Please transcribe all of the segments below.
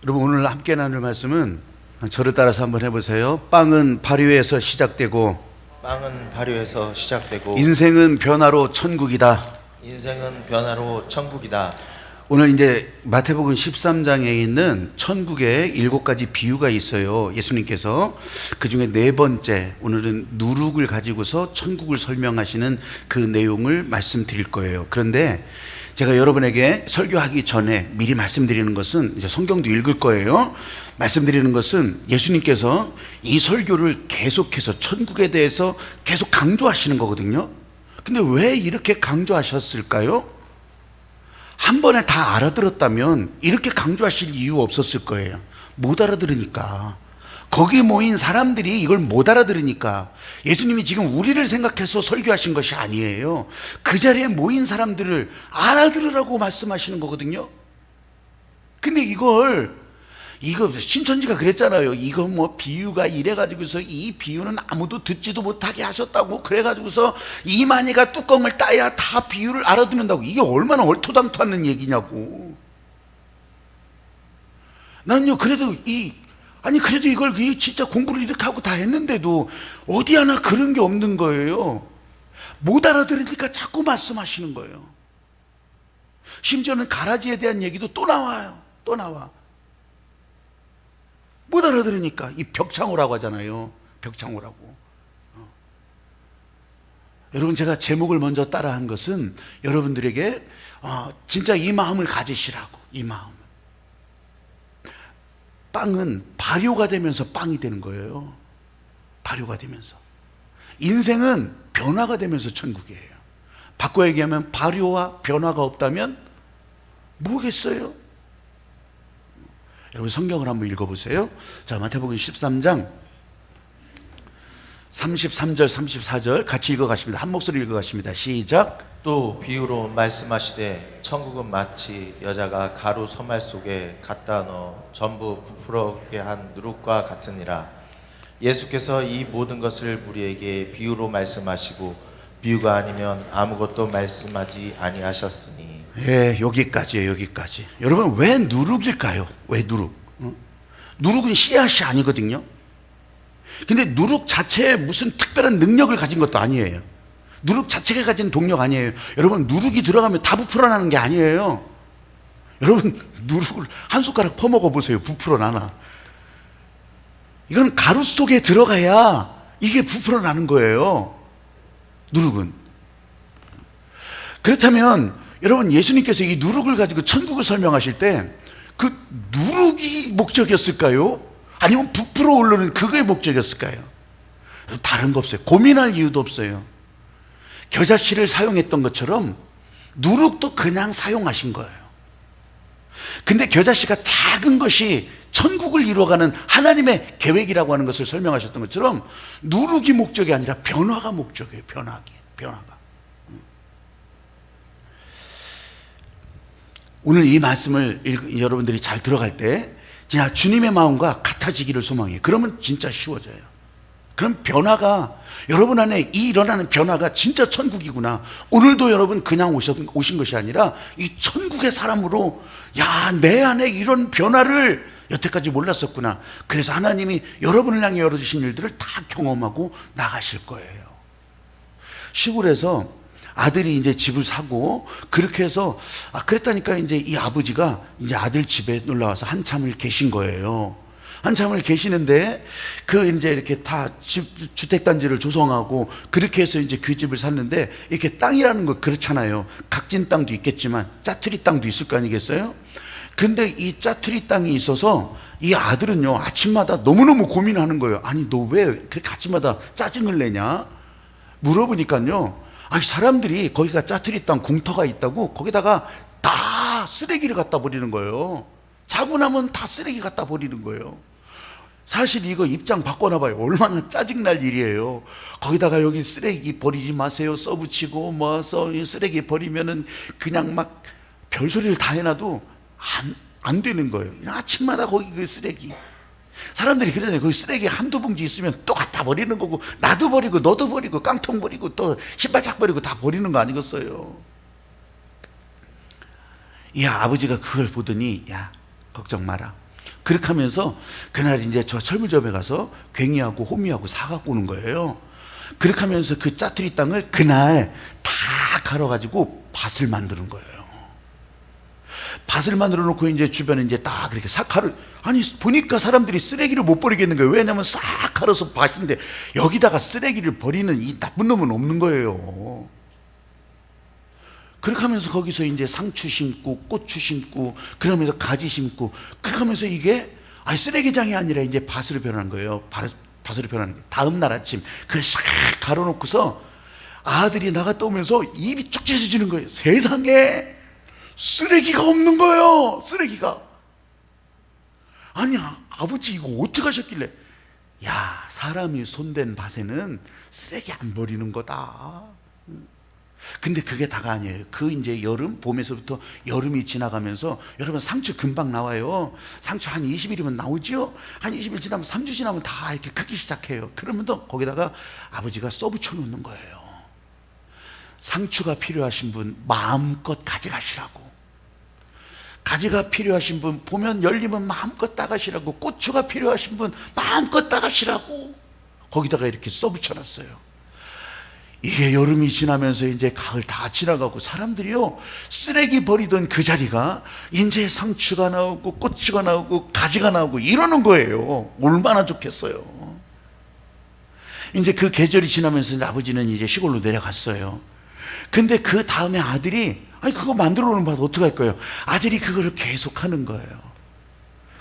여러분, 오늘 함께 나눌 말씀은 저를 따라서 한번 해보세요. 빵은 발효에서 시작되고 인생은 변화로 천국이다. 인생은 변화로 천국이다. 오늘 이제 마태복음 13장에 있는 천국의 7가지 비유가 있어요. 예수님께서 그 중에 네 번째, 오늘은 누룩을 가지고서 천국을 설명하시는 그 내용을 말씀드릴 거예요. 그런데 제가 여러분에게 설교하기 전에 미리 말씀드리는 것은, 이제 성경도 읽을 거예요. 말씀드리는 것은 예수님께서 이 설교를 계속해서 천국에 대해서 계속 강조하시는 거거든요. 근데 왜 이렇게 강조하셨을까요? 한 번에 다 알아들었다면 이렇게 강조하실 이유 없었을 거예요. 못 알아들으니까. 거기 모인 사람들이 이걸 못 알아들으니까. 예수님이 지금 우리를 생각해서 설교하신 것이 아니에요. 그 자리에 모인 사람들을 알아들으라고 말씀하시는 거거든요. 근데 이거 신천지가 그랬잖아요. 이거 뭐 비유가 이래가지고서 이 비유는 아무도 듣지도 못하게 하셨다고, 그래가지고서 이만희가 뚜껑을 따야 다 비유를 알아듣는다고. 이게 얼마나 얼토당토 않는 얘기냐고. 난요, 그래도 이걸 진짜 공부를 이렇게 하고 다 했는데도 어디 하나 그런 게 없는 거예요. 못 알아들으니까 자꾸 말씀하시는 거예요. 심지어는 가라지에 대한 얘기도 또 나와요. 또 나와. 못 알아들으니까. 이 벽창호라고 하잖아요. 벽창호라고. 여러분, 제가 제목을 먼저 따라한 것은 여러분들에게 진짜 이 마음을 가지시라고. 이 마음. 빵은 발효가 되면서 빵이 되는 거예요. 발효가 되면서. 인생은 변화가 되면서 천국이에요. 바꿔 얘기하면 발효와 변화가 없다면 뭐겠어요? 여러분, 성경을 한번 읽어보세요. 자, 마태복음 13장 33절 34절 같이 읽어가십니다. 한 목소리 읽어가십니다. 시작. 또 비유로 말씀하시되 천국은 마치 여자가 가루 서말 속에 갖다 넣어 전부 부풀어게 한 누룩과 같으니라. 예수께서 이 모든 것을 우리에게 비유로 말씀하시고 비유가 아니면 아무것도 말씀하지 아니하셨으니. 예, 여기까지예요. 여기까지. 여러분, 왜 누룩일까요? 왜 누룩? 누룩은 씨앗이 아니거든요. 근데 누룩 자체에 무슨 특별한 능력을 가진 것도 아니에요. 누룩 자체가 가진 동력 아니에요. 여러분, 누룩이 들어가면 다 부풀어나는 게 아니에요. 여러분, 누룩을 한 숟가락 퍼먹어 보세요. 부풀어나나? 이건 가루 속에 들어가야 이게 부풀어나는 거예요. 누룩은. 그렇다면 여러분, 예수님께서 이 누룩을 가지고 천국을 설명하실 때 그 누룩이 목적이었을까요? 아니면 부풀어 오르는 그게 목적이었을까요? 다른 거 없어요. 고민할 이유도 없어요. 겨자씨를 사용했던 것처럼 누룩도 그냥 사용하신 거예요. 근데 겨자씨가 작은 것이 천국을 이루어가는 하나님의 계획이라고 하는 것을 설명하셨던 것처럼 누룩이 목적이 아니라 변화가 목적이에요. 변화가. 오늘 이 말씀을 여러분들이 잘 들어갈 때 진짜 주님의 마음과 같아지기를 소망해요. 그러면 진짜 쉬워져요. 그럼 변화가, 여러분 안에 이 일어나는 변화가 진짜 천국이구나. 오늘도 여러분 그냥 오신 것이 아니라 이 천국의 사람으로, 야, 내 안에 이런 변화를 여태까지 몰랐었구나. 그래서 하나님이 여러분을 향해 열어주신 일들을 다 경험하고 나가실 거예요. 시골에서 아들이 이제 집을 사고, 그렇게 해서, 그랬다니까 이제 이 아버지가 이제 아들 집에 놀러 와서 한참을 계신 거예요. 한참을 계시는데, 이제 이렇게 다 주택단지를 조성하고, 그렇게 해서 이제 그 집을 샀는데, 이렇게 땅이라는 거 그렇잖아요. 각진 땅도 있겠지만, 짜투리 땅도 있을 거 아니겠어요? 근데 이 짜투리 땅이 있어서, 이 아들은요, 아침마다 너무너무 고민하는 거예요. 아니, 너 왜 그렇게 아침마다 짜증을 내냐? 물어보니까요, 사람들이 거기가 짜투리 땅 공터가 있다고 거기다가 다 쓰레기를 갖다 버리는 거예요. 자고 나면 다 쓰레기 갖다 버리는 거예요. 사실 이거 입장 바꿔놔봐요. 얼마나 짜증날 일이에요. 거기다가 여기 쓰레기 버리지 마세요 써붙이고, 쓰레기 버리면은 그냥 막 별소리를 다 해놔도 안 되는 거예요. 그냥 아침마다 거기 그 쓰레기. 사람들이 그러잖아요. 거기 쓰레기 한두 봉지 있으면 또 갖다 버리는 거고, 나도 버리고 너도 버리고 깡통 버리고 또 신발짝 버리고 다 버리는 거 아니겠어요? 이 아버지가 그걸 보더니, 야, 걱정 마라. 그렇게 하면서 그날 이제 저 철물점에 가서 괭이하고 호미하고 사갖고 오는 거예요. 그렇게 하면서 그 짜투리 땅을 그날 다 갈아가지고 밭을 만드는 거예요. 밭을 만들어 놓고 이제 주변에 이제 딱 그렇게 삭화를, 아니 보니까 사람들이 쓰레기를 못 버리겠는 거예요. 왜냐면 싹 갈아서 밭인데 여기다가 쓰레기를 버리는 이 나쁜 놈은 없는 거예요. 그렇게 하면서 거기서 이제 상추 심고 고추 심고 그러면서 가지 심고 그렇게 하면서 이게 아니 쓰레기장이 아니라 이제 밭으로 변하는 거예요. 밭으로 변하는 거예요. 다음 날 아침 그걸 싹 갈아놓고서 아들이 나갔다 오면서 입이 쭉 찢어지는 거예요. 세상에 쓰레기가 없는 거예요. 쓰레기가. 아니야 아버지 이거 어떻게 하셨길래, 야 사람이 손댄 밭에는 쓰레기 안 버리는 거다. 근데 그게 다가 아니에요. 그 이제 여름, 봄에서부터 여름이 지나가면서 여러분 상추 금방 나와요. 상추 한 20일이면 나오죠. 한 20일 지나면 3주 지나면 다 이렇게 크기 시작해요. 그러면 또 거기다가 아버지가 써붙여 놓는 거예요. 상추가 필요하신 분 마음껏 가져가시라고. 가지가 필요하신 분 보면 열리면 마음껏 따가시라고. 고추가 필요하신 분 마음껏 따가시라고. 거기다가 이렇게 써붙여 놨어요. 이게 여름이 지나면서 이제 가을 다 지나가고 사람들이요 쓰레기 버리던 그 자리가 이제 상추가 나오고 고추가 나오고 가지가 나오고 이러는 거예요. 얼마나 좋겠어요. 이제 그 계절이 지나면서 이제 아버지는 이제 시골로 내려갔어요. 근데 그 다음에 아들이 아니 그거 만들어 놓은 밭 어떡할 거예요. 아들이 그거를 계속 하는 거예요.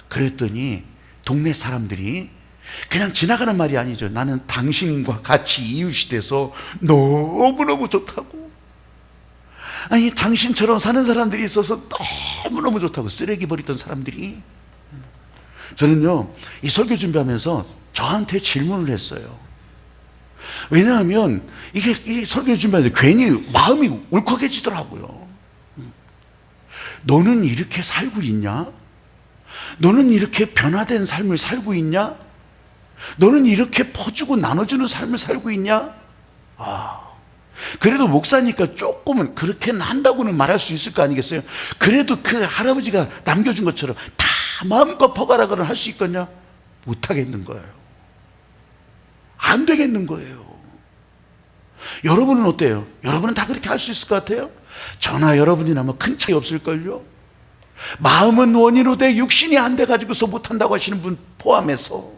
그랬더니 동네 사람들이 그냥 지나가는 말이 아니죠. 나는 당신과 같이 이웃이 돼서 너무너무 좋다고. 아니 당신처럼 사는 사람들이 있어서 너무너무 좋다고. 쓰레기 버리던 사람들이. 저는요 이 설교 준비하면서 저한테 질문을 했어요. 왜냐하면 이 설교 준비하는데 괜히 마음이 울컥해지더라고요. 너는 이렇게 살고 있냐? 너는 이렇게 변화된 삶을 살고 있냐? 너는 이렇게 퍼주고 나눠주는 삶을 살고 있냐? 그래도 목사니까 조금은 그렇게는 한다고는 말할 수 있을 거 아니겠어요? 그래도 그 할아버지가 남겨준 것처럼 다 마음껏 퍼가라고는 할 수 있겠냐? 못하겠는 거예요. 안 되겠는 거예요. 여러분은 어때요? 여러분은 다 그렇게 할 수 있을 것 같아요? 저나 여러분이나 뭐 큰 차이 없을걸요? 마음은 원이로 돼 육신이 안 돼가지고서 못한다고 하시는 분 포함해서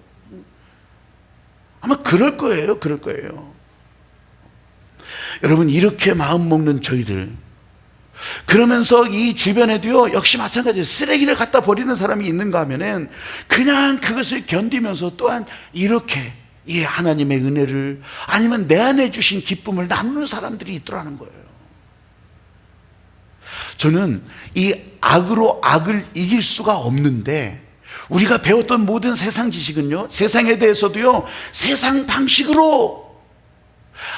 아마 그럴 거예요. 그럴 거예요. 여러분 이렇게 마음 먹는 저희들, 그러면서 이 주변에도요 역시 마찬가지예요. 쓰레기를 갖다 버리는 사람이 있는가 하면은 그냥 그것을 견디면서 또한 이렇게 이 하나님의 은혜를 아니면 내 안에 주신 기쁨을 나누는 사람들이 있더라는 거예요. 저는 이 악으로 악을 이길 수가 없는데 우리가 배웠던 모든 세상 지식은요 세상에 대해서도요 세상 방식으로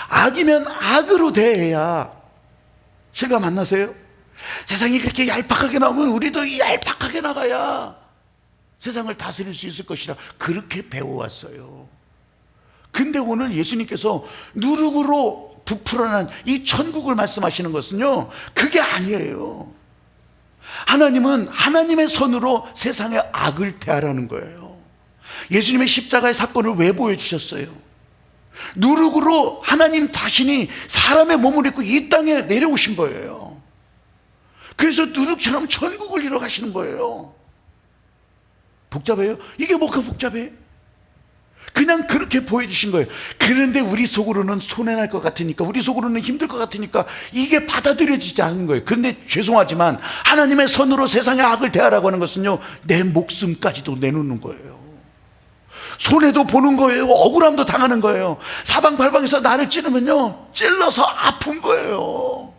악이면 악으로 대해야 실감 안 나세요? 세상이 그렇게 얄팍하게 나오면 우리도 얄팍하게 나가야 세상을 다스릴 수 있을 것이라 그렇게 배워왔어요. 근데 오늘 예수님께서 누룩으로 부풀어난 이 천국을 말씀하시는 것은요 그게 아니에요. 하나님은 하나님의 손으로 세상의 악을 대하라는 거예요. 예수님의 십자가의 사건을 왜 보여주셨어요? 누룩으로 하나님 자신이 사람의 몸을 입고 이 땅에 내려오신 거예요. 그래서 누룩처럼 천국을 이뤄 가시는 거예요. 복잡해요? 이게 뭐가 복잡해? 그냥 그렇게 보여주신 거예요. 그런데 우리 속으로는 손해날 것 같으니까, 우리 속으로는 힘들 것 같으니까 이게 받아들여지지 않는 거예요. 그런데 죄송하지만 하나님의 손으로 세상의 악을 대하라고 하는 것은요 내 목숨까지도 내놓는 거예요. 손해도 보는 거예요. 억울함도 당하는 거예요. 사방팔방에서 나를 찌르면요 찔러서 아픈 거예요.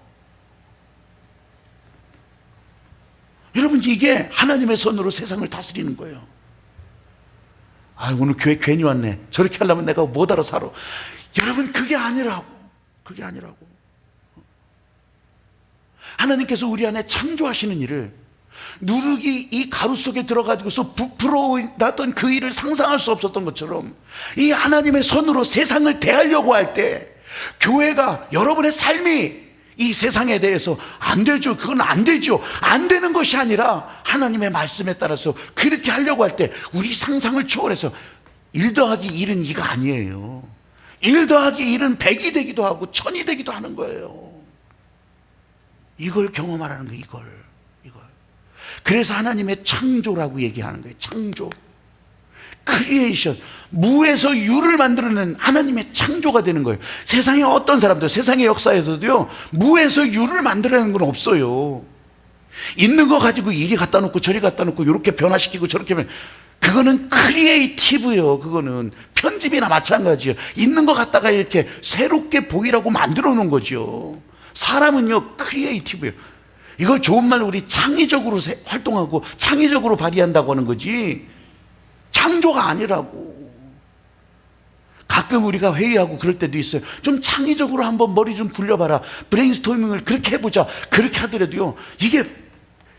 여러분 이게 하나님의 손으로 세상을 다스리는 거예요. 오늘 교회 괜히 왔네. 저렇게 하려면 내가 뭐하러 살아. 여러분 그게 아니라고. 그게 아니라고. 하나님께서 우리 안에 창조하시는 일을 누룩이 이 가루 속에 들어가지고서 부풀어 났던 그 일을 상상할 수 없었던 것처럼 이 하나님의 손으로 세상을 대하려고 할 때 교회가 여러분의 삶이 이 세상에 대해서 안 되죠. 그건 안 되죠. 안 되는 것이 아니라 하나님의 말씀에 따라서 그렇게 하려고 할 때 우리 상상을 초월해서 1 더하기 1은 2가 아니에요. 1 더하기 1은 100이 되기도 하고 1000이 되기도 하는 거예요. 이걸 경험하라는 거예요. 이걸. 그래서 하나님의 창조라고 얘기하는 거예요. 창조. 크리에이션. 무에서 유를 만들어낸 하나님의 창조가 되는 거예요. 세상에 어떤 사람도, 세상의 역사에서도요, 무에서 유를 만들어내는 건 없어요. 있는 거 가지고 이리 갖다 놓고 저리 갖다 놓고 이렇게 변화시키고 저렇게 그거는 크리에이티브예요. 그거는 편집이나 마찬가지예요. 있는 거 갖다가 이렇게 새롭게 보이라고 만들어 놓은 거죠. 사람은요, 크리에이티브예요. 이걸 좋은 말로 우리 창의적으로 활동하고 창의적으로 발휘한다고 하는 거지 창조가 아니라고. 가끔 우리가 회의하고 그럴 때도 있어요. 좀 창의적으로 한번 머리 좀 굴려봐라. 브레인스토밍을 그렇게 해보자. 그렇게 하더라도요,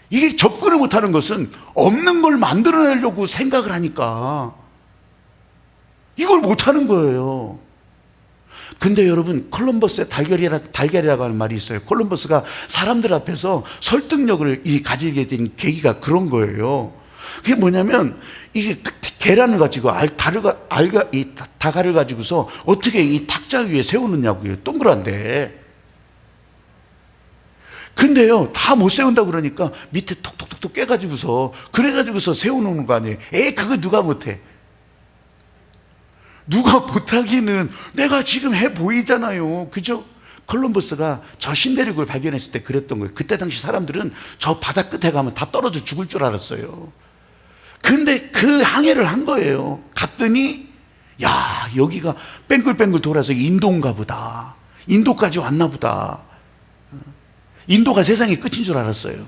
이게 접근을 못하는 것은 없는 걸 만들어내려고 생각을 하니까 이걸 못하는 거예요. 근데 여러분, 콜럼버스의 달걀이라고 하는 말이 있어요. 콜럼버스가 사람들 앞에서 설득력을 가지게 된 계기가 그런 거예요. 그게 뭐냐면, 이게 계란을 가지고 다가를 가지고서 어떻게 이 탁자 위에 세우느냐고요. 동그란데. 근데요, 다 못 세운다 그러니까 밑에 톡톡톡톡 깨가지고서 그래가지고서 세워놓는 거 아니에요. 그거 누가 못해? 누가 못하기는 내가 지금 해 보이잖아요. 그죠? 콜럼버스가 저 신대륙을 발견했을 때 그랬던 거예요. 그때 당시 사람들은 저 바다 끝에 가면 다 떨어져 죽을 줄 알았어요. 근데 그 항해를 한 거예요. 갔더니 야, 여기가 뺑글뺑글 돌아서 인도인가 보다. 인도까지 왔나 보다. 인도가 세상의 끝인 줄 알았어요.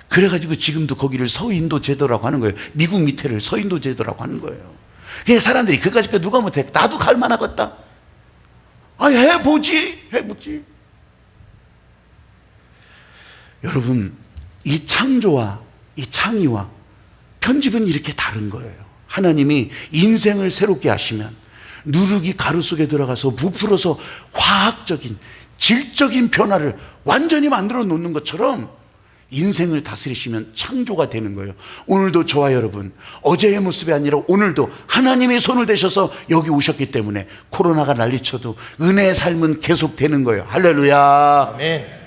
그래가지고 지금도 거기를 서인도 제도라고 하는 거예요. 미국 밑에를 서인도 제도라고 하는 거예요. 그래서 사람들이 그까짓 거 누가 못해? 나도 갈 만하겠다. 해보지. 여러분, 이 창조와 이 창의와 편집은 이렇게 다른 거예요. 하나님이 인생을 새롭게 하시면 누룩이 가루 속에 들어가서 부풀어서 화학적인 질적인 변화를 완전히 만들어 놓는 것처럼 인생을 다스리시면 창조가 되는 거예요. 오늘도 저와 여러분, 어제의 모습이 아니라 오늘도 하나님의 손을 대셔서 여기 오셨기 때문에 코로나가 난리쳐도 은혜의 삶은 계속되는 거예요. 할렐루야. 아멘.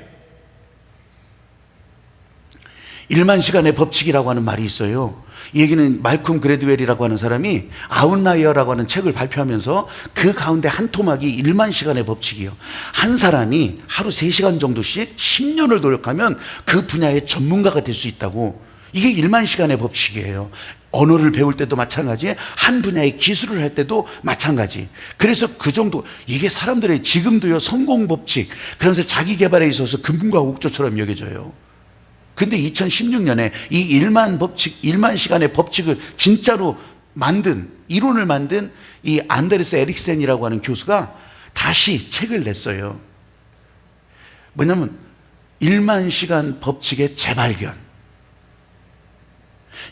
1만 시간의 법칙이라고 하는 말이 있어요. 이 얘기는 말콤 그레드웰이라고 하는 사람이 아웃라이어라고 하는 책을 발표하면서 그 가운데 한 토막이 1만 시간의 법칙이에요. 한 사람이 하루 3시간 정도씩 10년을 노력하면 그 분야의 전문가가 될 수 있다고. 이게 1만 시간의 법칙이에요. 언어를 배울 때도 마찬가지, 한 분야의 기술을 할 때도 마찬가지. 그래서 그 정도, 이게 사람들의 지금도요, 성공 법칙, 그러면서 자기 개발에 있어서 금과 옥조처럼 여겨져요. 근데 2016년에 이 1만 시간의 법칙을 진짜로 이론을 만든 이 안데르스 에릭센이라고 하는 교수가 다시 책을 냈어요. 뭐냐면 1만 시간 법칙의 재발견.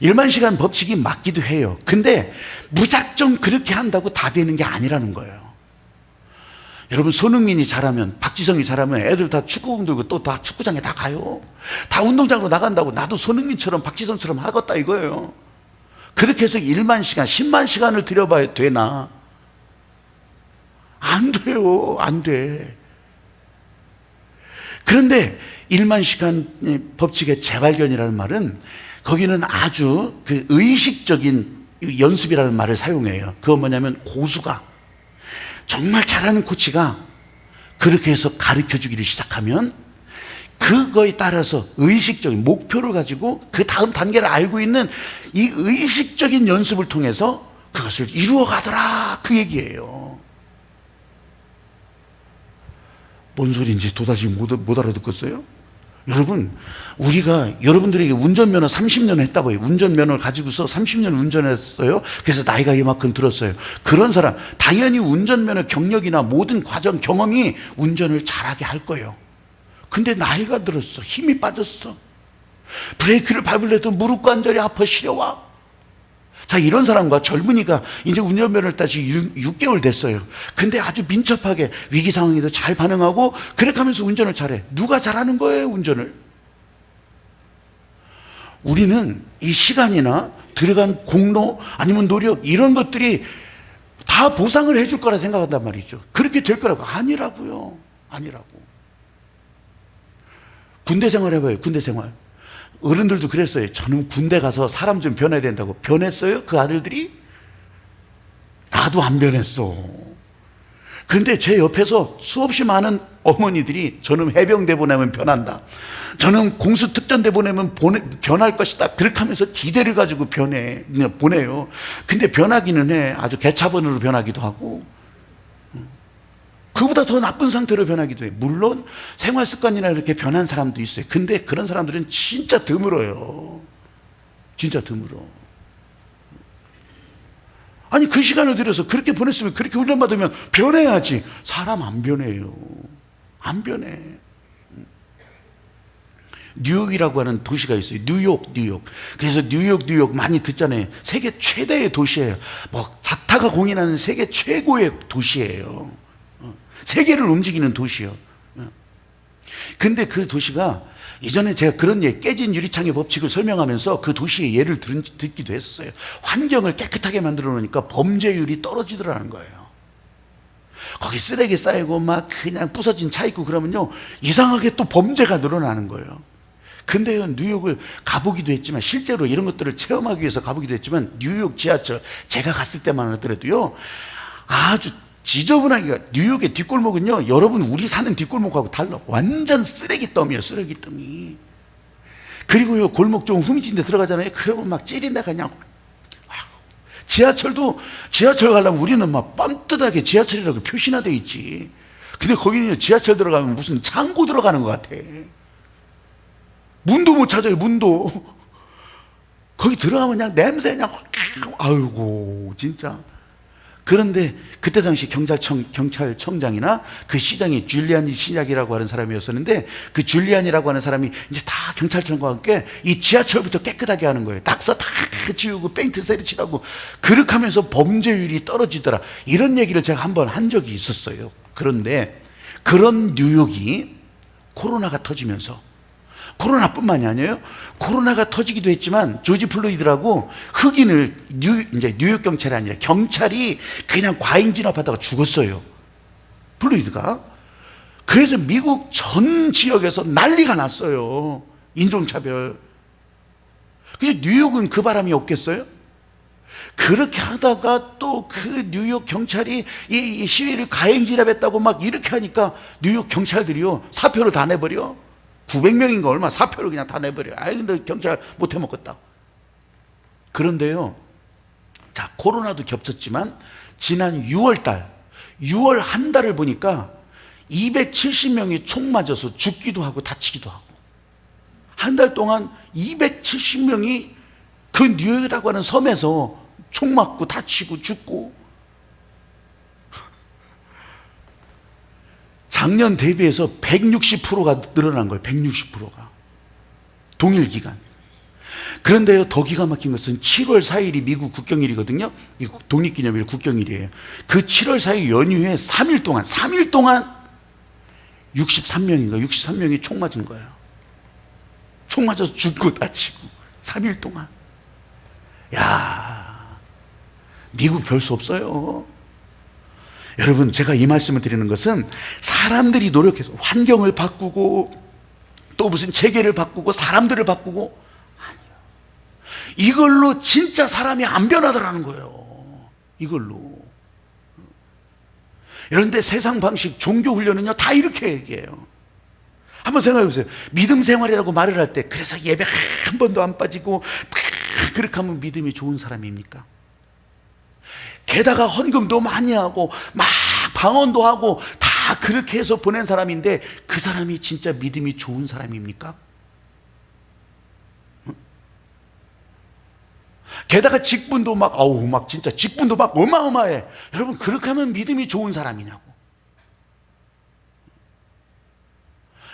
1만 시간 법칙이 맞기도 해요. 근데 무작정 그렇게 한다고 다 되는 게 아니라는 거예요. 여러분, 손흥민이 잘하면, 박지성이 잘하면 애들 다 축구공 들고 또 다 축구장에 다 가요. 다 운동장으로 나간다고 나도 손흥민처럼 박지성처럼 하겠다 이거예요. 그렇게 해서 1만 시간, 10만 시간을 들여봐야 되나? 안 돼요. 안 돼. 그런데 1만 시간 법칙의 재발견이라는 말은 거기는 아주 그 의식적인 연습이라는 말을 사용해요. 그건 뭐냐면 고수가, 정말 잘하는 코치가 그렇게 해서 가르쳐 주기를 시작하면 그거에 따라서 의식적인 목표를 가지고 그 다음 단계를 알고 있는 이 의식적인 연습을 통해서 그것을 이루어 가더라, 그 얘기예요. 뭔 소리인지 도다시 못 알아듣겠어요? 여러분, 우리가 여러분들에게 운전면허 30년 했다고요. 운전면허를 가지고서 30년 운전했어요. 그래서 나이가 이만큼 들었어요. 그런 사람 당연히 운전면허 경력이나 모든 과정 경험이 운전을 잘하게 할 거예요. 근데 나이가 들었어. 힘이 빠졌어. 브레이크를 밟으려도 무릎 관절이 아파 시려와. 자, 이런 사람과 젊은이가 이제 운전면허를 따시 6개월 됐어요. 근데 아주 민첩하게 위기 상황에도 잘 반응하고 그렇게 하면서 운전을 잘해. 누가 잘하는 거예요, 운전을? 우리는 이 시간이나 들어간 공로 아니면 노력 이런 것들이 다 보상을 해줄 거라 생각한단 말이죠. 그렇게 될 거라고. 아니라고요. 아니라고. 군대 생활 해봐요. 군대 생활. 어른들도 그랬어요. 저는 군대 가서 사람 좀 변해야 된다고. 변했어요? 그 아들들이? 나도 안 변했어. 근데 제 옆에서 수없이 많은 어머니들이 저는 해병대 보내면 변한다. 저는 공수특전대 보내면 변할 것이다. 그렇게 하면서 기대를 가지고 보내요. 근데 변하기는 해. 아주 개차반으로 변하기도 하고. 그보다 더 나쁜 상태로 변하기도 해. 물론 생활 습관이나 이렇게 변한 사람도 있어요. 근데 그런 사람들은 진짜 드물어요. 진짜 드물어. 아니, 그 시간을 들여서 그렇게 보냈으면, 그렇게 훈련받으면 변해야지. 사람 안 변해요. 안 변해. 뉴욕이라고 하는 도시가 있어요. 뉴욕. 그래서 뉴욕 많이 듣잖아요. 세계 최대의 도시예요. 뭐 자타가 공인하는 세계 최고의 도시예요. 세계를 움직이는 도시요. 근데 그 도시가 이전에 제가 그런 깨진 유리창의 법칙을 설명하면서 그 도시의 예를 듣기도 했어요. 환경을 깨끗하게 만들어 놓으니까 범죄율이 떨어지더라는 거예요. 거기 쓰레기 쌓이고 막 그냥 부서진 차 있고 그러면요, 이상하게 또 범죄가 늘어나는 거예요. 근데요, 뉴욕을 가보기도 했지만, 실제로 이런 것들을 체험하기 위해서 가보기도 했지만, 뉴욕 지하철 제가 갔을 때만 하더라도요, 아주 지저분하게, 뉴욕의 뒷골목은요, 여러분 우리 사는 뒷골목하고 달라. 완전 쓰레기더미예요. 쓰레기더미. 그리고요, 골목 좀 후미진 데 들어가잖아요. 그러면 막 찌린다 그냥. 지하철도, 지하철 가려면 우리는 막 뻔뜻하게 지하철이라고 표시나 돼 있지. 근데 거기는 지하철 들어가면 무슨 창고 들어가는 것 같아. 문도 못 찾아요. 문도. 거기 들어가면 그냥 냄새 그냥 아이고 진짜. 그런데 그때 당시 경찰청장이나 그 시장이 줄리안이 시작이라고 하는 사람이었었는데, 그 줄리안이라고 하는 사람이 이제 다 경찰청과 함께 이 지하철부터 깨끗하게 하는 거예요. 낙서 다 지우고 페인트 세리 칠하고 그렇게 하면서 범죄율이 떨어지더라. 이런 얘기를 제가 한번 한 적이 있었어요. 그런데 그런 뉴욕이 코로나가 터지면서, 코로나뿐만이 아니에요. 코로나가 터지기도 했지만 조지 플로이드라고 흑인을 이제 뉴욕 경찰이 아니라 경찰이 그냥 과잉 진압하다가 죽었어요. 플로이드가. 그래서 미국 전 지역에서 난리가 났어요. 인종차별. 근데 뉴욕은 그 바람이 없겠어요? 그렇게 하다가 또 그 뉴욕 경찰이 이 시위를 과잉 진압했다고 막 이렇게 하니까 뉴욕 경찰들이요, 사표를 다 내버려. 900명인가 얼마 사표를 그냥 다 내버려요. 아이, 근데 경찰 못 해먹겠다. 그런데요, 자, 코로나도 겹쳤지만 지난 6월 한 달을 보니까 270명이 총 맞아서 죽기도 하고 다치기도 하고, 한 달 동안 270명이 그 뉴욕이라고 하는 섬에서 총 맞고 다치고 죽고, 작년 대비해서 160%가 늘어난 거예요. 160%가. 동일 기간. 그런데요, 더 기가 막힌 것은 7월 4일이 미국 국경일이거든요. 독립기념일 국경일이에요. 그 7월 4일 연휴에 3일 동안 63명이 총 맞은 거예요. 총 맞아서 죽고 다치고 3일 동안. 야, 미국 별 수 없어요. 여러분, 제가 이 말씀을 드리는 것은 사람들이 노력해서 환경을 바꾸고 또 무슨 체계를 바꾸고 사람들을 바꾸고, 아니요, 이걸로 진짜 사람이 안 변하더라는 거예요. 이걸로. 그런데 세상 방식, 종교 훈련은요, 다 이렇게 얘기해요. 한번 생각해 보세요. 믿음 생활이라고 말을 할 때, 그래서 예배 한 번도 안 빠지고 그렇게 하면 믿음이 좋은 사람입니까? 게다가 헌금도 많이 하고 막 방언도 하고 다 그렇게 해서 보낸 사람인데, 그 사람이 진짜 믿음이 좋은 사람입니까? 게다가 직분도 막 진짜 직분도 막 어마어마해. 여러분, 그렇게 하면 믿음이 좋은 사람이냐고.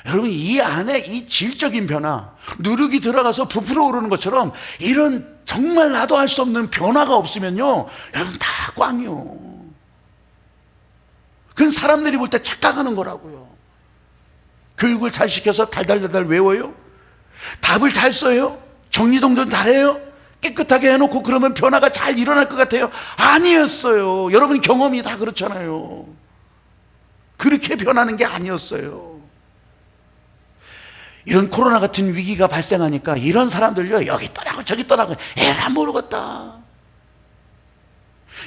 여러분, 이 안에 이 질적인 변화, 누룩이 들어가서 부풀어 오르는 것처럼 이런 정말 나도 알 수 없는 변화가 없으면요, 여러분 다 꽝이요. 그건 사람들이 볼 때 착각하는 거라고요. 교육을 잘 시켜서 달달달달 외워요? 답을 잘 써요? 정리동전 잘해요? 깨끗하게 해놓고 그러면 변화가 잘 일어날 것 같아요? 아니었어요. 여러분 경험이 다 그렇잖아요. 그렇게 변하는 게 아니었어요. 이런 코로나 같은 위기가 발생하니까 이런 사람들요, 여기 떠나고 저기 떠나고 에라 모르겠다.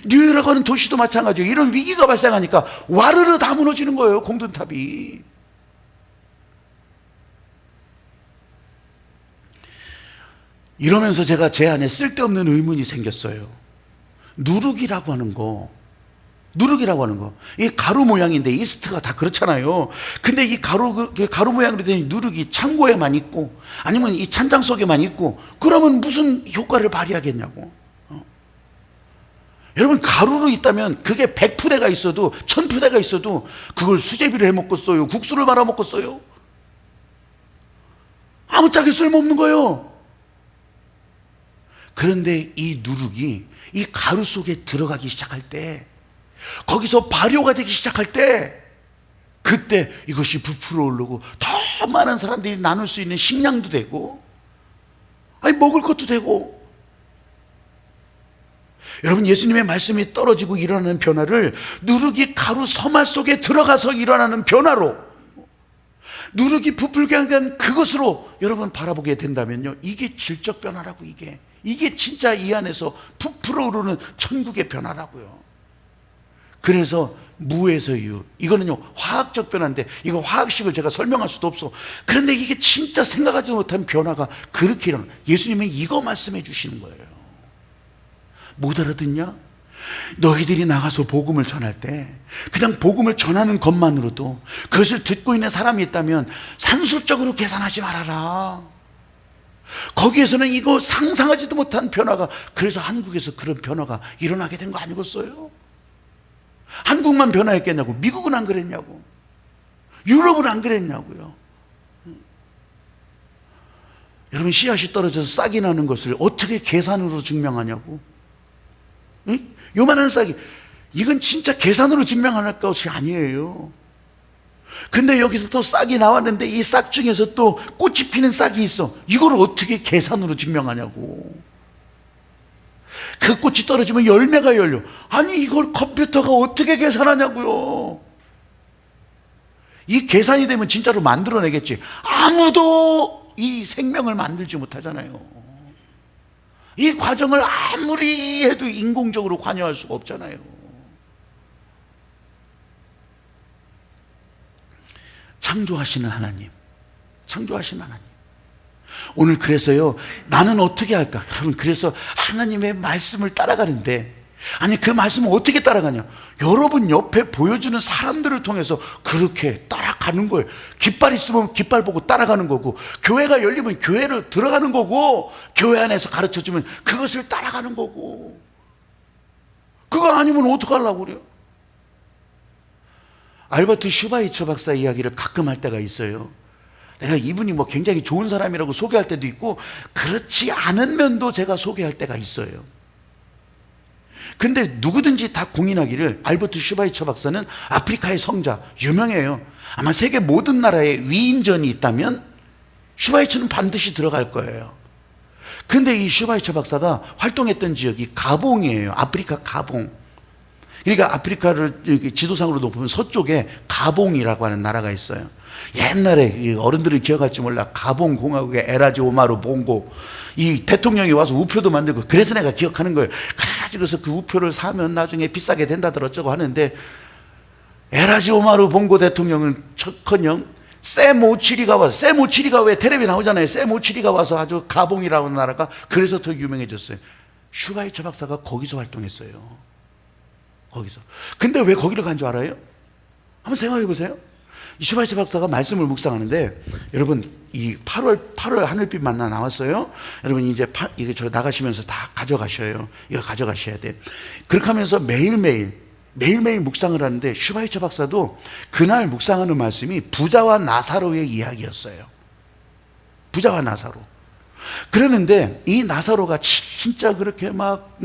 뉴욕이라고 하는 도시도 마찬가지예요. 이런 위기가 발생하니까 와르르 다 무너지는 거예요, 공든탑이. 이러면서 제가 제 안에 쓸데없는 의문이 생겼어요. 누룩이라고 하는 거, 이 가루 모양인데 이스트가 다 그렇잖아요. 근데 이 가루 모양으로 된 누룩이 창고에만 있고 아니면 이 찬장 속에만 있고 그러면 무슨 효과를 발휘하겠냐고. 여러분 가루로 있다면 그게 100푸대가 있어도 1000푸대가 있어도 그걸 수제비를 해 먹겠어요? 국수를 말아 먹겠어요? 아무짝에 쓸모없는 거예요. 그런데 이 누룩이 이 가루 속에 들어가기 시작할 때, 거기서 발효가 되기 시작할 때, 그때 이것이 부풀어 오르고 더 많은 사람들이 나눌 수 있는 식량도 되고, 아니 먹을 것도 되고. 여러분, 예수님의 말씀이 떨어지고 일어나는 변화를 누룩이 가루 서말 속에 들어가서 일어나는 변화로, 누룩이 부풀게 한 그것으로 여러분 바라보게 된다면요, 이게 질적 변화라고. 이게 진짜 이 안에서 부풀어 오르는 천국의 변화라고요. 그래서 무에서 유, 이거는요 화학적 변화인데 이거 화학식을 제가 설명할 수도 없어. 그런데 이게 진짜 생각하지 못한 변화가 그렇게 일어나. 예수님은 이거 말씀해 주시는 거예요. 못 알아듣냐? 너희들이 나가서 복음을 전할 때 그냥 복음을 전하는 것만으로도, 그것을 듣고 있는 사람이 있다면 산술적으로 계산하지 말아라. 거기에서는 이거 상상하지도 못한 변화가, 그래서 한국에서 그런 변화가 일어나게 된 거 아니겠어요? 한국만 변화했겠냐고. 미국은 안 그랬냐고. 유럽은 안 그랬냐고요. 여러분, 씨앗이 떨어져서 싹이 나는 것을 어떻게 계산으로 증명하냐고. 응? 요만한 싹이, 이건 진짜 계산으로 증명할 것이 아니에요. 근데 여기서 또 싹이 나왔는데 이 싹 중에서 또 꽃이 피는 싹이 있어. 이걸 어떻게 계산으로 증명하냐고. 그 꽃이 떨어지면 열매가 열려. 아니 이걸 컴퓨터가 어떻게 계산하냐고요. 이 계산이 되면 진짜로 만들어내겠지. 아무도 이 생명을 만들지 못하잖아요. 이 과정을 아무리 해도 인공적으로 관여할 수가 없잖아요. 창조하시는 하나님, 오늘 그래서요, 나는 어떻게 할까? 여러분, 그래서 하나님의 말씀을 따라가는데, 아니 그 말씀을 어떻게 따라가냐? 여러분 옆에 보여주는 사람들을 통해서 그렇게 따라가는 거예요. 깃발 있으면 깃발 보고 따라가는 거고, 교회가 열리면 교회를 들어가는 거고, 교회 안에서 가르쳐주면 그것을 따라가는 거고. 그거 아니면 어떡하려고 그래요? 알버트 슈바이처 박사 이야기를 가끔 할 때가 있어요. 내가 이분이 뭐 굉장히 좋은 사람이라고 소개할 때도 있고, 그렇지 않은 면도 제가 소개할 때가 있어요. 근데 누구든지 다 공인하기를, 알버트 슈바이처 박사는 아프리카의 성자, 유명해요. 아마 세계 모든 나라에 위인전이 있다면 슈바이처는 반드시 들어갈 거예요. 근데 이 슈바이처 박사가 활동했던 지역이 가봉이에요. 아프리카 가봉. 그러니까 아프리카를 지도상으로 보면 서쪽에 가봉이라고 하는 나라가 있어요. 옛날에 어른들이 기억할지 몰라. 가봉 공화국의 에라지 오마루 봉고, 이 대통령이 와서 우표도 만들고, 그래서 내가 기억하는 거예요. 그래가지고서 그 우표를 사면 나중에 비싸게 된다더라 어쩌고 하는데, 에라지 오마루 봉고 대통령은 첫커녕 샘 오치리가 와서, 샘 오치리가 왜 텔레비 나오잖아요. 샘 오치리가 와서 아주 가봉이라고 하는 나라가 그래서 더 유명해졌어요. 슈바이처 박사가 거기서 활동했어요. 거기서. 근데 왜 거기를 간 줄 알아요? 한번 생각해 보세요. 이 슈바이처 박사가 말씀을 묵상하는데, 여러분 이 8월 하늘빛 만나 나왔어요. 여러분 이제 이게 저 나가시면서 다 가져가셔요. 이거 가져가셔야 돼. 그렇게 하면서 매일매일 묵상을 하는데, 슈바이처 박사도 그날 묵상하는 말씀이 부자와 나사로의 이야기였어요. 부자와 나사로. 그러는데 이 나사로가 진짜 그렇게 막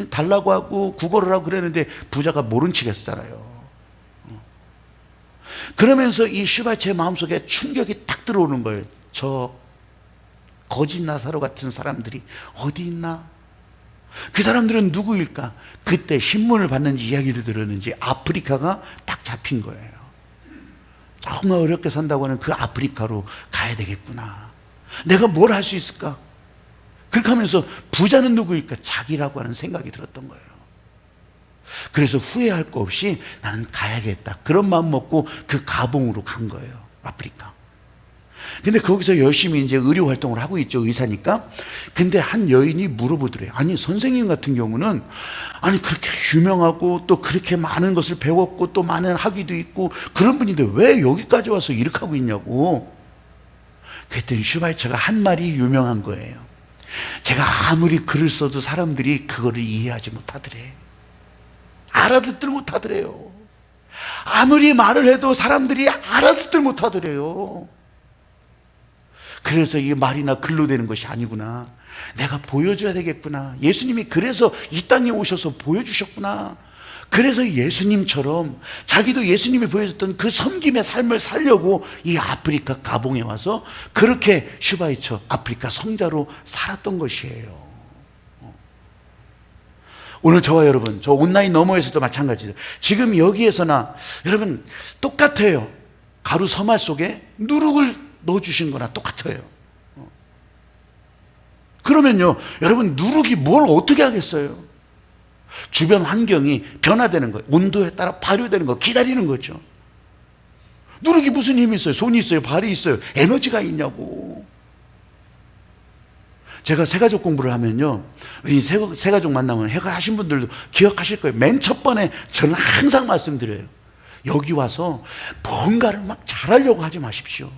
달라고 하고 구걸을 하고 그랬는데 부자가 모른 척 했잖아요. 그러면서 이 슈바이처의 마음속에 충격이 딱 들어오는 거예요. 저 거짓 나사로 같은 사람들이 어디 있나? 그 사람들은 누구일까? 그때 신문을 봤는지 이야기를 들었는지 아프리카가 딱 잡힌 거예요. 정말 어렵게 산다고 하는 그 아프리카로 가야 되겠구나. 내가 뭘 할 수 있을까? 그렇게 하면서 부자는 누구일까? 자기라고 하는 생각이 들었던 거예요. 그래서 후회할 거 없이 나는 가야겠다. 그런 마음 먹고 그 가봉으로 간 거예요. 아프리카. 근데 거기서 열심히 이제 의료 활동을 하고 있죠. 의사니까. 근데 한 여인이 물어보더래요. 아니, 선생님 같은 경우는 아니, 그렇게 유명하고 또 그렇게 많은 것을 배웠고 또 많은 학위도 있고 그런 분인데 왜 여기까지 와서 이렇게 하고 있냐고. 그랬더니 슈바이처가 한 말이 유명한 거예요. 제가 아무리 글을 써도 사람들이 그거를 이해하지 못하더래. 알아듣들 못하더래요. 아무리 말을 해도 사람들이 알아듣들 못하더래요. 그래서 이게 말이나 글로 되는 것이 아니구나. 내가 보여줘야 되겠구나. 예수님이 그래서 이 땅에 오셔서 보여주셨구나. 그래서 예수님처럼 자기도 예수님이 보여줬던 그 섬김의 삶을 살려고 이 아프리카 가봉에 와서 그렇게 슈바이처 아프리카 성자로 살았던 것이에요. 오늘 저와 여러분, 저 온라인 너머에서도 마찬가지죠. 지금 여기에서나 여러분 똑같아요. 가루 서말 속에 누룩을 넣어주신 거나 똑같아요. 그러면요, 여러분 누룩이 뭘 어떻게 하겠어요? 주변 환경이 변화되는 거예요. 온도에 따라 발효되는 거 기다리는 거죠. 누룩이 무슨 힘이 있어요? 손이 있어요? 발이 있어요? 에너지가 있냐고. 제가 새가족 공부를 하면요, 우리 새가족 만나면 해가 하신 분들도 기억하실 거예요. 맨 첫 번에 저는 항상 말씀드려요. 여기 와서 뭔가를 막 잘하려고 하지 마십시오.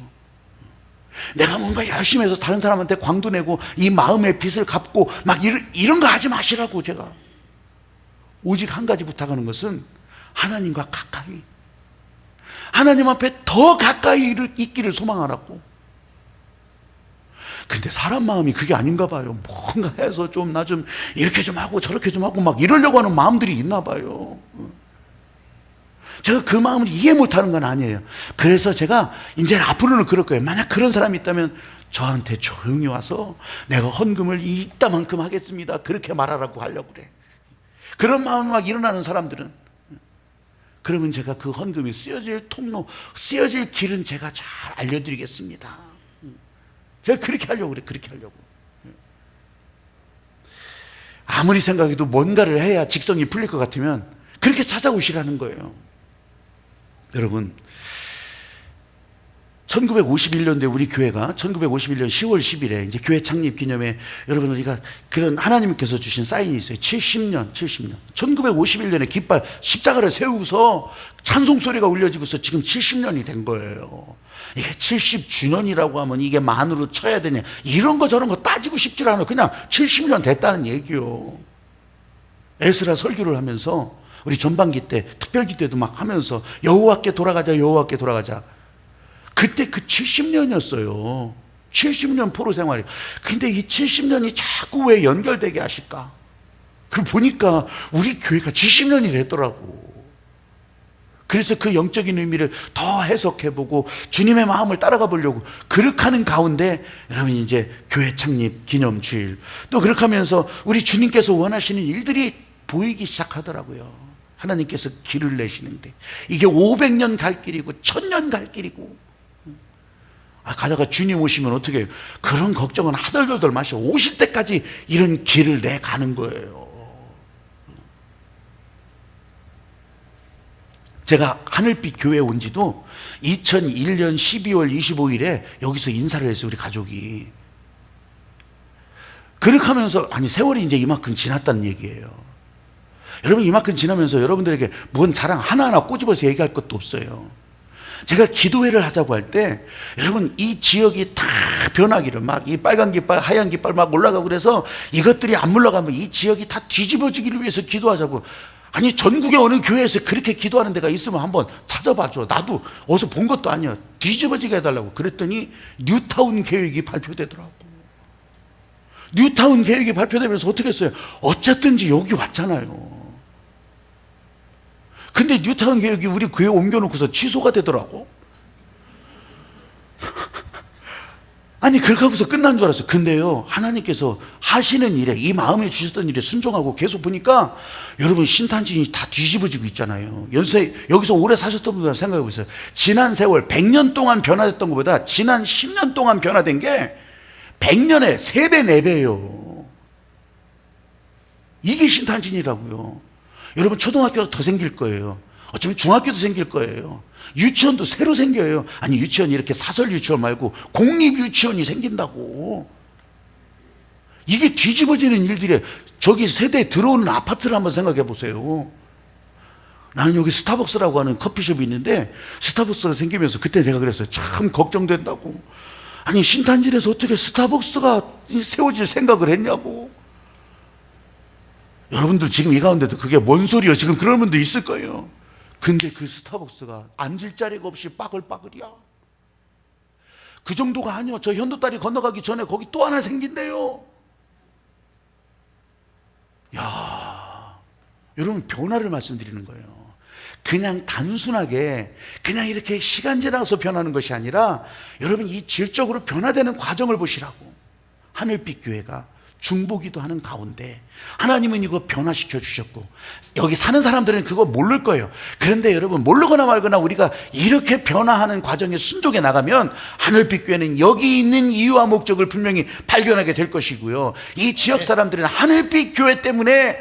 내가 뭔가 열심히 해서 다른 사람한테 광도 내고 이 마음의 빚을 갚고 막 이런 거 하지 마시라고. 제가 오직 한 가지 부탁하는 것은 하나님과 가까이, 하나님 앞에 더 가까이 있기를 소망하라고. 근데 사람 마음이 그게 아닌가 봐요. 뭔가 해서 좀 나 좀 이렇게 좀 하고 저렇게 좀 하고 막 이러려고 하는 마음들이 있나 봐요. 제가 그 마음을 이해 못하는 건 아니에요. 그래서 제가 이제 앞으로는 그럴 거예요. 만약 그런 사람이 있다면 저한테 조용히 와서 내가 헌금을 이따만큼 하겠습니다, 그렇게 말하라고 하려고 그래. 그런 마음이 막 일어나는 사람들은, 그러면 제가 그 헌금이 쓰여질 통로, 쓰여질 길은 제가 잘 알려드리겠습니다. 제가 그렇게 하려고 그래. 그렇게 하려고. 아무리 생각해도 뭔가를 해야 직성이 풀릴 것 같으면 그렇게 찾아오시라는 거예요. 여러분, 1951년도에 우리 교회가 1951년 10월 10일에 이제 교회 창립 기념에 여러분 우리가 그런 하나님께서 주신 사인이 있어요. 70년. 1951년에 깃발 십자가를 세우고서 찬송 소리가 울려지고서 지금 70년이 된 거예요. 이게 70주년이라고 하면 이게 만으로 쳐야 되냐, 이런 거 저런 거 따지고 싶지 않아요. 그냥 70년 됐다는 얘기요. 에스라 설교를 하면서 우리 전반기 때, 특별기 때도 막 하면서 여호와께 돌아가자, 여호와께 돌아가자. 그때 그 70년이었어요. 70년 포로 생활이. 근데 이 70년이 자꾸 왜 연결되게 하실까? 그걸 보니까 우리 교회가 70년이 됐더라고. 그래서 그 영적인 의미를 더 해석해보고 주님의 마음을 따라가 보려고 그렇게 하는 가운데 여러분 이제 교회 창립 기념주일, 또 그렇게 하면서 우리 주님께서 원하시는 일들이 보이기 시작하더라고요. 하나님께서 길을 내시는데 이게 500년 갈 길이고 1000년 갈 길이고, 가다가 주님 오시면 어떻게 해요? 그런 걱정은 하덜덜덜 마시고 오실 때까지 이런 길을 내가는 거예요. 제가 하늘빛 교회에 온 지도 2001년 12월 25일에 여기서 인사를 했어요, 우리 가족이. 그렇게 하면서, 아니, 세월이 이제 이만큼 지났다는 얘기예요. 여러분, 이만큼 지나면서 여러분들에게 뭔 자랑 하나하나 꼬집어서 얘기할 것도 없어요. 제가 기도회를 하자고 할 때, 여러분, 이 지역이 다 변하기를, 막 이 빨간 깃발, 하얀 깃발 막 올라가고 그래서 이것들이 안 물러가면 이 지역이 다 뒤집어지기를 위해서 기도하자고. 아니, 전국에 어느 교회에서 그렇게 기도하는 데가 있으면 한번 찾아봐줘. 나도 어디서 본 것도 아니야. 뒤집어지게 해달라고. 그랬더니 뉴타운 계획이 발표되더라고. 뉴타운 계획이 발표되면서 어떻게 했어요? 어쨌든지 여기 왔잖아요. 근데 뉴타운 계획이 우리 교회 옮겨놓고서 취소가 되더라고. 아니 그렇게 하고서 끝난 줄 알았어요. 근데요, 하나님께서 하시는 일에, 이 마음에 주셨던 일에 순종하고 계속 보니까 여러분 신탄진이 다 뒤집어지고 있잖아요. 여기서 오래 사셨던 분들 생각해 보세요. 지난 세월 100년 동안 변화됐던 것보다 지난 10년 동안 변화된 게 100년에 3배 4배예요 이게 신탄진이라고요. 여러분 초등학교가 더 생길 거예요. 어쩌면 중학교도 생길 거예요. 유치원도 새로 생겨요. 아니 유치원이 이렇게 사설 유치원 말고 공립 유치원이 생긴다고. 이게 뒤집어지는 일들이, 저기 세대에 들어오는 아파트를 한번 생각해 보세요. 나는 여기 스타벅스라고 하는 커피숍이 있는데 스타벅스가 생기면서 그때 내가 그랬어요. 참 걱정된다고. 아니 신탄진에서 어떻게 스타벅스가 세워질 생각을 했냐고. 여러분들 지금 이 가운데도 그게 뭔 소리요? 지금 그런 분도 있을 거예요. 근데 그 스타벅스가 앉을 자리가 없이 빠글빠글이야. 그 정도가 아니요. 저 현도다리 건너가기 전에 거기 또 하나 생긴대요. 야, 여러분 변화를 말씀드리는 거예요. 그냥 단순하게 그냥 이렇게 시간 지나서 변하는 것이 아니라 여러분 이 질적으로 변화되는 과정을 보시라고. 하늘빛 교회가 중보기도 하는 가운데 하나님은 이거 변화시켜 주셨고, 여기 사는 사람들은 그거 모를 거예요. 그런데 여러분 모르거나 말거나 우리가 이렇게 변화하는 과정에 순종해 나가면 하늘빛 교회는 여기 있는 이유와 목적을 분명히 발견하게 될 것이고요, 이 지역 사람들은 하늘빛 교회 때문에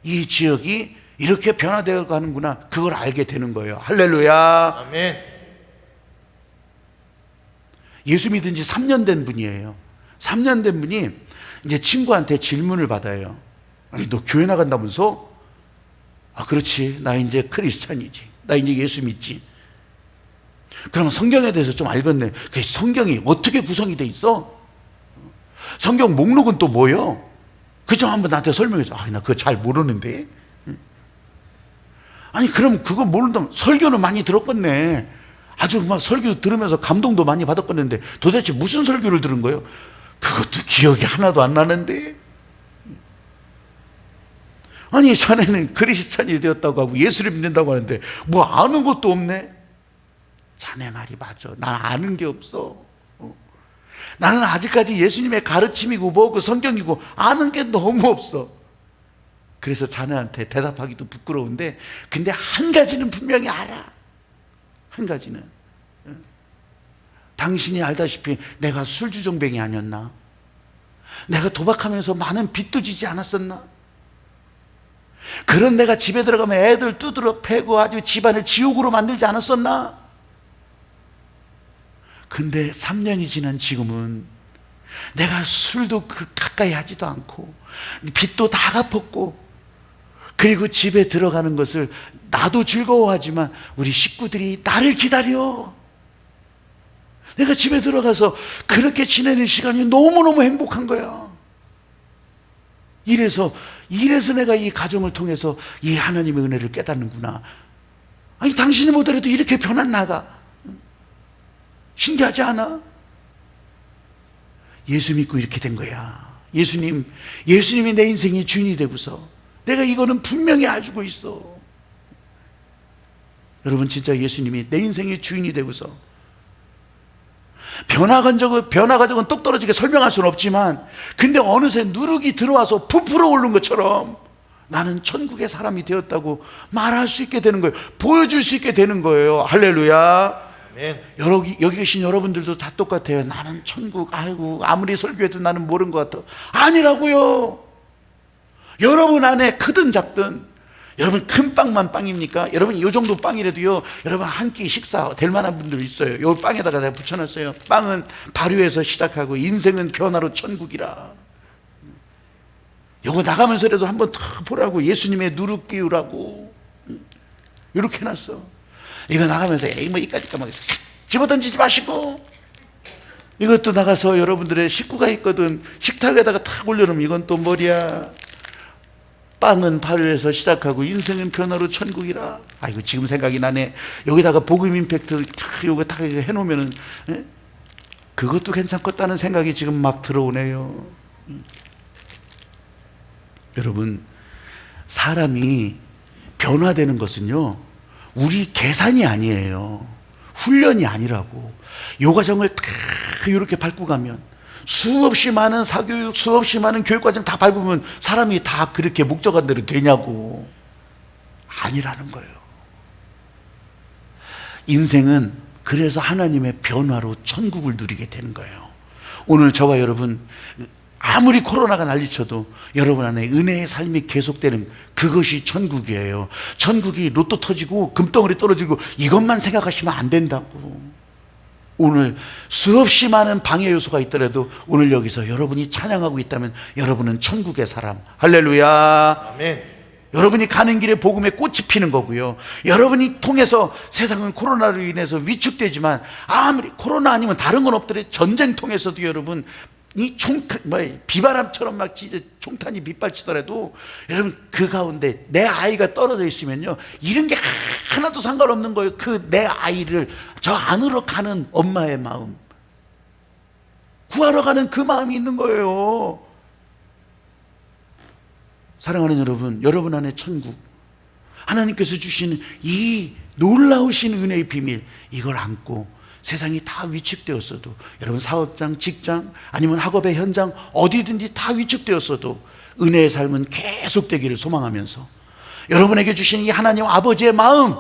이 지역이 이렇게 변화되어 가는구나, 그걸 알게 되는 거예요. 할렐루야. 아멘. 예수 믿은 지 3년 된 분이에요. 3년 된 분이 이제 친구한테 질문을 받아요. 아니 너 교회 나간다면서? 아 그렇지, 나 이제 크리스찬이지, 나 이제 예수 믿지. 그러면 성경에 대해서 좀 알겠네. 그 성경이 어떻게 구성이 돼 있어? 성경 목록은 또 뭐예요? 그 좀 한번 나한테 설명해줘. 아 나 그거 잘 모르는데. 아니 그럼 그거 모른다면 설교는 많이 들었겠네. 아주 막 설교 들으면서 감동도 많이 받았겠는데 도대체 무슨 설교를 들은 거예요? 그것도 기억이 하나도 안 나는데. 아니 자네는 크리스찬이 되었다고 하고 예수를 믿는다고 하는데 뭐 아는 것도 없네. 자네 말이 맞아. 난 아는 게 없어. 나는 아직까지 예수님의 가르침이고 뭐고 성경이고 아는 게 너무 없어. 그래서 자네한테 대답하기도 부끄러운데 근데 한 가지는 분명히 알아. 한 가지는, 당신이 알다시피 내가 술주정뱅이 아니었나? 내가 도박하면서 많은 빚도 지지 않았었나? 그런 내가 집에 들어가면 애들 두드러 패고 아주 집안을 지옥으로 만들지 않았었나? 근데 3년이 지난 지금은 내가 술도 가까이 하지도 않고 빚도 다 갚았고, 그리고 집에 들어가는 것을 나도 즐거워하지만 우리 식구들이 나를 기다려. 내가 집에 들어가서 그렇게 지내는 시간이 너무너무 행복한 거야. 이래서 내가 이 가정을 통해서 이 하나님의 은혜를 깨닫는구나. 아니 당신이 못하래도 이렇게 변한 나가 신기하지 않아? 예수 믿고 이렇게 된 거야. 예수님이 내 인생의 주인이 되고서 내가 이거는 분명히 알고 있어. 여러분 진짜 예수님이 내 인생의 주인이 되고서 변화 과정은 똑 떨어지게 설명할 수는 없지만 근데 어느새 누룩이 들어와서 부풀어 오른 것처럼 나는 천국의 사람이 되었다고 말할 수 있게 되는 거예요. 보여줄 수 있게 되는 거예요. 할렐루야. 아멘. 여기 계신 여러분들도 다 똑같아요. 나는 천국, 아이고 아무리 설교해도 나는 모르는 것 같아. 아니라고요. 여러분 안에 크든 작든, 여러분 큰 빵만 빵입니까? 여러분 이 정도 빵이라도요, 여러분 한 끼 식사 될 만한 분들 있어요. 요 빵에다가 내가 붙여놨어요. 빵은 발효에서 시작하고 인생은 변화로 천국이라. 요거 나가면서라도 한번 더 보라고. 예수님의 누룩 끼우라고 이렇게 해놨어. 이거 나가면서 에이 뭐 이까짓 까먹 집어던지지 마시고, 이것도 나가서 여러분들의 식구가 있거든 식탁에다가 탁 올려놓으면 이건 또 뭐랴. 빵은 발효에서 시작하고 인생은 변화로 천국이라. 아이고 지금 생각이 나네. 여기다가 복음 임팩트 요거 딱 해놓으면은 그것도 괜찮겠다는 생각이 지금 막 들어오네요. 여러분, 사람이 변화되는 것은요, 우리 계산이 아니에요. 훈련이 아니라고. 요 과정을 다 이렇게 밟고 가면, 수없이 많은 사교육, 수없이 많은 교육과정 다 밟으면 사람이 다 그렇게 목적한 대로 되냐고. 아니라는 거예요. 인생은 그래서 하나님의 변화로 천국을 누리게 되는 거예요. 오늘 저와 여러분, 아무리 코로나가 난리쳐도 여러분 안에 은혜의 삶이 계속되는 그것이 천국이에요. 천국이 로또 터지고 금덩어리 떨어지고 이것만 생각하시면 안 된다고. 오늘 수없이 많은 방해 요소가 있더라도 오늘 여기서 여러분이 찬양하고 있다면 여러분은 천국의 사람. 할렐루야. 아멘. 여러분이 가는 길에 복음의 꽃이 피는 거고요. 여러분이 통해서 세상은 코로나로 인해서 위축되지만 아무리 코로나 아니면 다른 건 없더라도 전쟁 통해서도 여러분 이 비바람처럼 막 진짜 총탄이 빗발치더라도 여러분 그 가운데 내 아이가 떨어져 있으면요, 이런 게 하나도 상관없는 거예요. 그 내 아이를 저 안으로 가는 엄마의 마음, 구하러 가는 그 마음이 있는 거예요. 사랑하는 여러분, 여러분 안에 천국, 하나님께서 주시는 이 놀라우신 은혜의 비밀, 이걸 안고 세상이 다 위축되었어도, 여러분 사업장, 직장, 아니면 학업의 현장 어디든지 다 위축되었어도 은혜의 삶은 계속되기를 소망하면서 여러분에게 주신 이 하나님 아버지의 마음,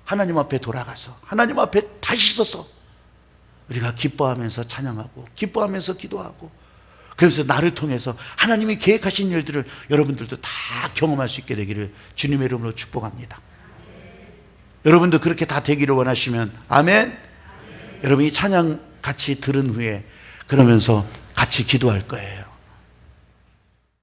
하나님 앞에 돌아가서 하나님 앞에 다시 서서 우리가 기뻐하면서 찬양하고 기뻐하면서 기도하고, 그래서 나를 통해서 하나님이 계획하신 일들을 여러분들도 다 경험할 수 있게 되기를 주님의 이름으로 축복합니다. 여러분도 그렇게 다 되기를 원하시면 아멘. 여러분 이 찬양 같이 들은 후에 그러면서 같이 기도할 거예요.